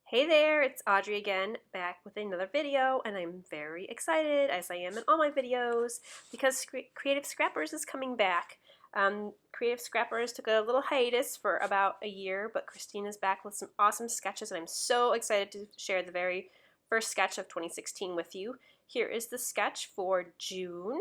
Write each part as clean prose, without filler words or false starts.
Hey there, it's Audrey again, back with another video, and I'm very excited, as I am in all my videos, because Creative Scrappers is coming back. Creative Scrappers took a little hiatus for about a year, but Christine is back with some awesome sketches, and I'm so excited to share the very first sketch of 2016 with you. Here is the sketch for June,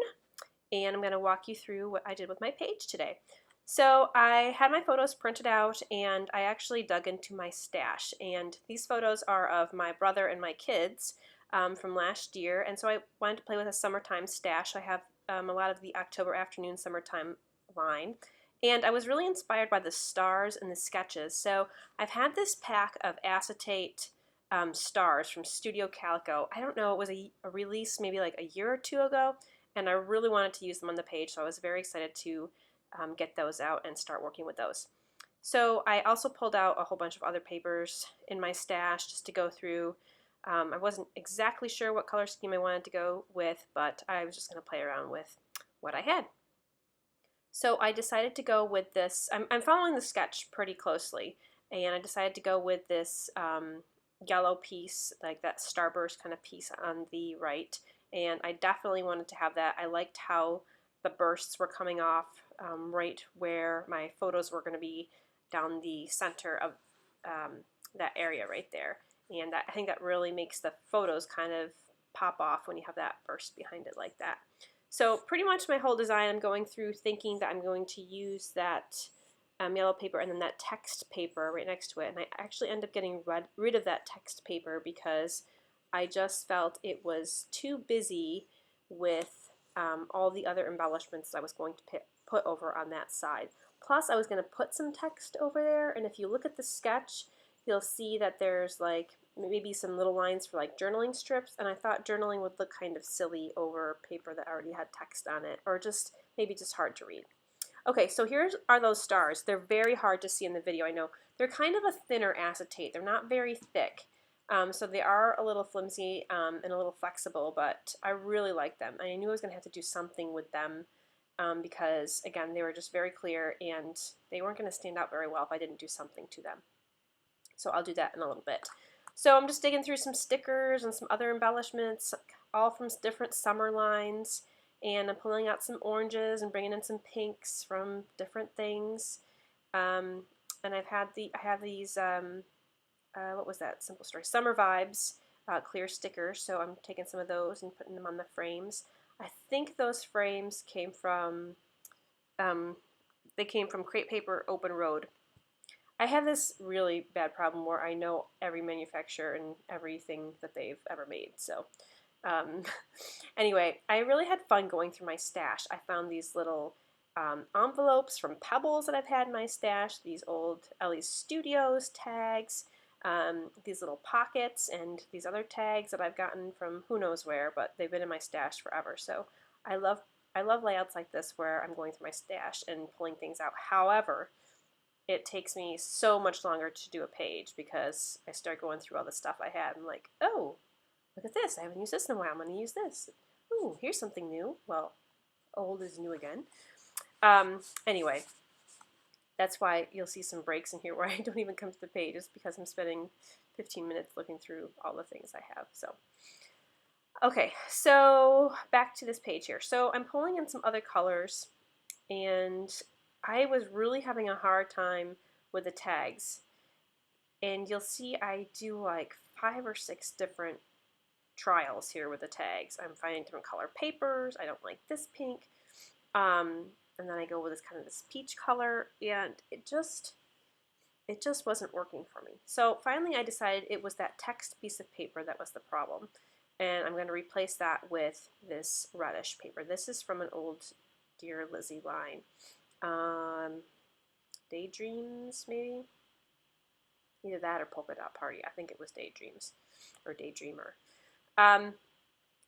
and I'm going to walk you through what I did with my page today. So I had my photos printed out and I actually dug into my stash, and these photos are of my brother and my kids from last year, and so I wanted to play with a summertime stash. I have a lot of the October afternoon summertime line, and I was really inspired by the stars and the sketches. So I've had this pack of acetate stars from Studio Calico. I don't know, it was a release maybe like a year or two ago, and I really wanted to use them on the page, so I was very excited to get those out and start working with those. So I also pulled out a whole bunch of other papers in my stash just to go through. I wasn't exactly sure what color scheme I wanted to go with, but I was just going to play around with what I had. So I decided to go with this. I'm following the sketch pretty closely, and I decided to go with this yellow piece, like that starburst kind of piece on the right, and I definitely wanted to have that. I liked how the bursts were coming off right where my photos were going to be, down the center of that area right there, and I think that really makes the photos kind of pop off when you have that burst behind it like that. So pretty much my whole design, I'm going through thinking that I'm going to use that yellow paper and then that text paper right next to it, and I actually end up getting rid of that text paper because I just felt it was too busy with all the other embellishments I was going to put over on that side. Plus I was going to put some text over there, and if you look at the sketch, you'll see that there's like maybe some little lines for like journaling strips, and I thought journaling would look kind of silly over paper that already had text on it, or just maybe just hard to read. Okay, so here are those stars. They're very hard to see in the video, I know. They're kind of a thinner acetate. They're not very thick. So they are a little flimsy and a little flexible, but I really like them. I knew I was going to have to do something with them because, again, they were just very clear and they weren't going to stand out very well if I didn't do something to them. So I'll do that in a little bit. So I'm just digging through some stickers and some other embellishments, all from different summer lines, and I'm pulling out some oranges and bringing in some pinks from different things. And I have these what was that? Simple Story Summer Vibes clear stickers, so I'm taking some of those and putting them on the frames. I think those frames came from Crepe Paper Open Road. I have this really bad problem where I know every manufacturer and everything that they've ever made. So um, anyway, I really had fun going through my stash. I found these little envelopes from Pebbles that I've had in my stash, these old Ellie's Studios tags, these little pockets, and these other tags that I've gotten from who knows where, but they've been in my stash forever. So I love layouts like this where I'm going through my stash and pulling things out. However, it takes me so much longer to do a page because I start going through all the stuff I had. I'm like, oh, look at this. I haven't used this in a while. I'm going to use this. Ooh, here's something new. Well, old is new again. Anyway, that's why you'll see some breaks in here where I don't even come to the page, just because I'm spending 15 minutes looking through all the things I have. So, okay, so back to this page here. So I'm pulling in some other colors, and I was really having a hard time with the tags. And you'll see I do like 5 or 6 different trials here with the tags. I'm finding different color papers. I don't like this pink. And then I go with this kind of this peach color, and it just wasn't working for me. So finally I decided it was that text piece of paper that was the problem. And I'm going to replace that with this reddish paper. This is from an old Dear Lizzy line. Daydreams, maybe? Either that or Polka Dot Party. I think it was Daydreams or Daydreamer.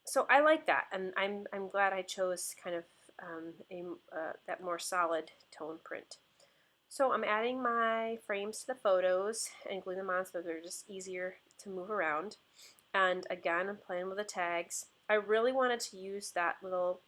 So I like that, and I'm glad I chose kind of that more solid tone print. So I'm adding my frames to the photos and gluing them on so they're just easier to move around. And again, I'm playing with the tags. I really wanted to use that little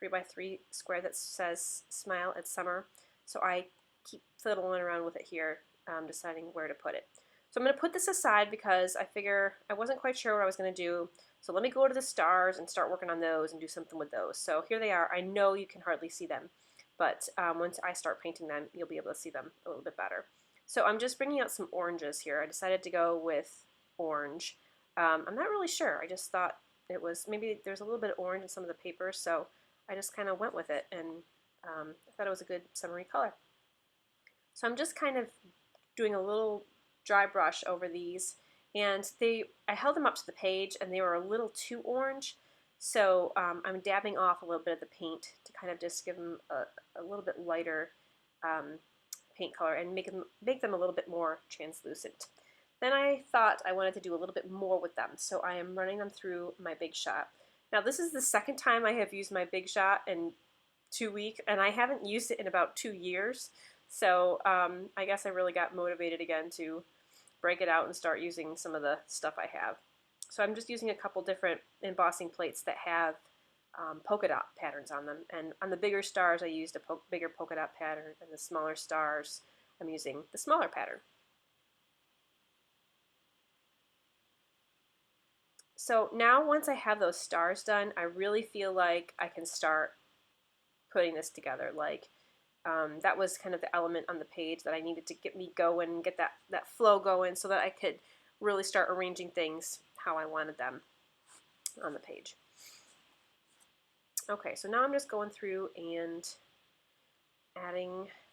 3x3 square that says Smile at Summer, so I keep fiddling around with it here, deciding where to put it. So I'm going to put this aside because I figure I wasn't quite sure what I was going to do. So let me go to the stars and start working on those and do something with those. So here they are. I know you can hardly see them, but once I start painting them, you'll be able to see them a little bit better. So I'm just bringing out some oranges here. I decided to go with orange. I'm not really sure. I just thought it was, maybe there's a little bit of orange in some of the papers, so I just kind of went with it, and I thought it was a good summery color. So I'm just kind of doing a little dry brush over these, and I held them up to the page and they were a little too orange, so I'm dabbing off a little bit of the paint to kind of just give them a little bit lighter paint color and make them a little bit more translucent. Then I thought I wanted to do a little bit more with them, so I am running them through my Big Shot. Now this is the second time I have used my Big Shot in 2 weeks, and I haven't used it in about 2 years. So I guess I really got motivated again to break it out and start using some of the stuff I have. So I'm just using a couple different embossing plates that have polka dot patterns on them. And on the bigger stars, I used a bigger polka dot pattern, and the smaller stars, I'm using the smaller pattern. So now once I have those stars done, I really feel like I can start putting this together. Like that was kind of the element on the page that I needed to get me going and get that flow going so that I could really start arranging things how I wanted them on the page. Okay, so now I'm just going through and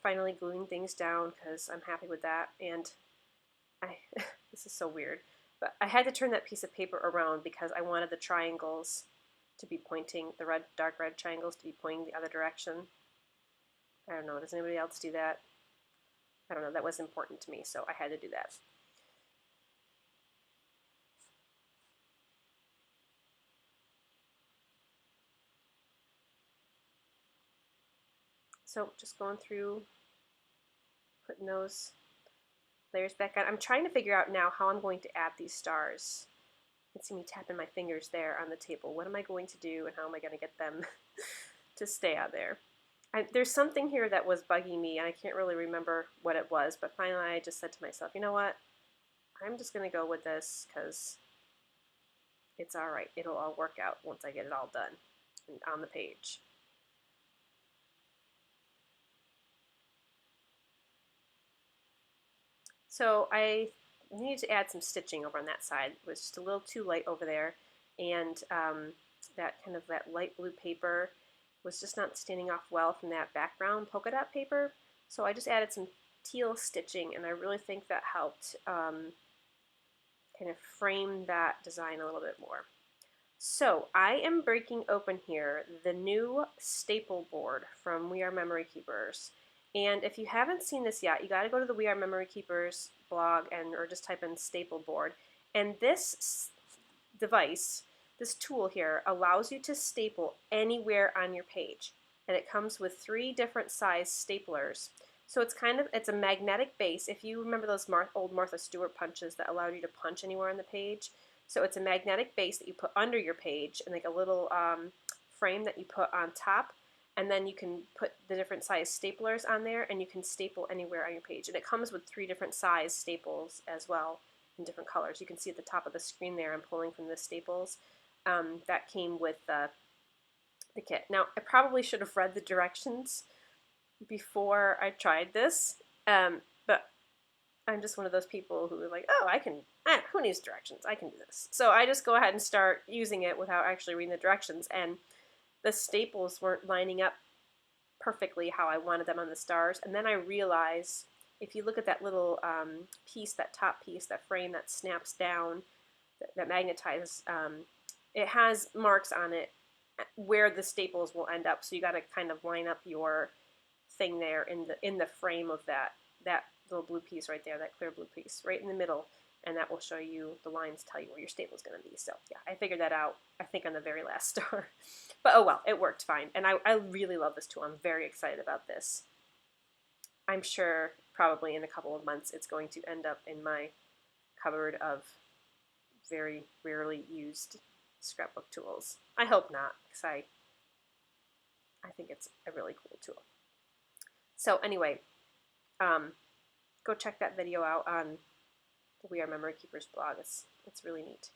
finally gluing things down because I'm happy with that. And this is so weird, but I had to turn that piece of paper around because I wanted the triangles to be pointing, the dark red triangles to be pointing the other direction. I don't know, does anybody else do that? I don't know, that was important to me, so I had to do that. So just going through, putting those layers back on. I'm trying to figure out now how I'm going to add these stars. You can see me tapping my fingers there on the table. What am I going to do and how am I going to get them to stay out there? There's something here that was bugging me, and I can't really remember what it was, but finally I just said to myself, you know what? I'm just going to go with this because it's all right. It'll all work out once I get it all done and on the page. So I needed to add some stitching over on that side. It was just a little too light over there, and that light blue paper was just not standing off well from that background polka dot paper. So I just added some teal stitching, and I really think that helped kind of frame that design a little bit more. So I am breaking open here the new staple board from We Are Memory Keepers. And if you haven't seen this yet, you got to go to the We Are Memory Keepers blog or just type in staple board. And this device, this tool here, allows you to staple anywhere on your page. And it comes with 3 different size staplers. So it's a magnetic base. If you remember those old Martha Stewart punches that allowed you to punch anywhere on the page. So it's a magnetic base that you put under your page and like a little frame that you put on top. And then you can put the different size staplers on there and you can staple anywhere on your page. And it comes with 3 different size staples as well in different colors. You can see at the top of the screen there I'm pulling from the staples. That came with the kit. Now I probably should have read the directions before I tried this, but I'm just one of those people who are like, oh, who needs directions? I can do this. So I just go ahead and start using it without actually reading the directions, and the staples weren't lining up perfectly how I wanted them on the stars. And then I realized, if you look at that little piece, that top piece, that frame that snaps down, that magnetizes, it has marks on it where the staples will end up. So you got to kind of line up your thing there in the frame of that little blue piece right there, that clear blue piece right in the middle, and that will show you, the lines tell you where your staple is going to be. So yeah, I figured that out, I think, on the very last star. But oh well, it worked fine, and I really love this tool. I'm very excited about this. I'm sure probably in a couple of months it's going to end up in my cupboard of very rarely used scrapbook tools. I hope not, because I think it's a really cool tool. So anyway, go check that video out on the We Are Memory Keepers blog. It's really neat.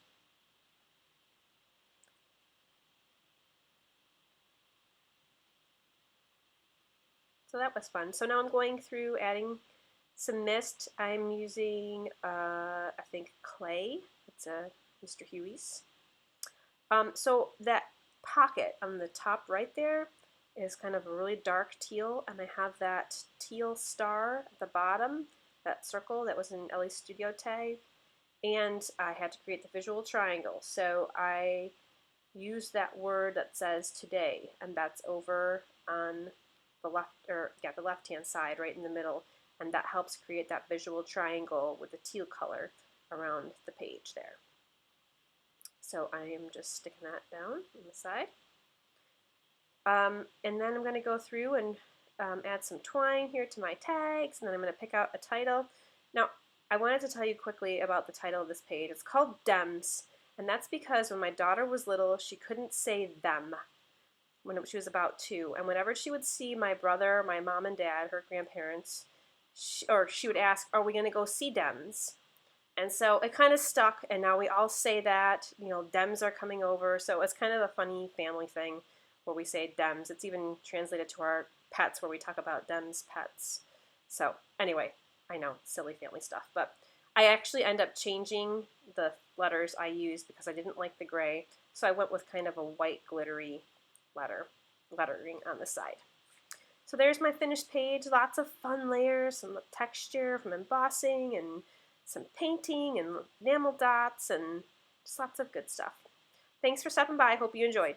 So that was fun. So now I'm going through adding some mist. I'm using, I think, clay. It's a Mr. Huey's. So that pocket on the top right there is kind of a really dark teal, and I have that teal star at the bottom, that circle that was in Elle's studio tag, and I had to create the visual triangle. So I used that word that says today, and that's over on the the left-hand side, right in the middle, and that helps create that visual triangle with the teal color around the page there. So I am just sticking that down on the side. And then I'm going to go through and add some twine here to my tags, and then I'm going to pick out a title. Now, I wanted to tell you quickly about the title of this page. It's called Dems, and that's because when my daughter was little, she couldn't say them when she was about 2. And whenever she would see my brother, my mom and dad, her grandparents, she would ask, "Are we going to go see Dems?" And so it kind of stuck, and now we all say that, you know, Dems are coming over. So it's kind of a funny family thing where we say Dems. It's even translated to our pets where we talk about Dems pets. So anyway, I know, silly family stuff, but I actually end up changing the letters I used because I didn't like the gray. So I went with kind of a white glittery lettering on the side. So there's my finished page. Lots of fun layers, some texture from embossing and some painting and enamel dots and just lots of good stuff. Thanks for stopping by. Hope you enjoyed.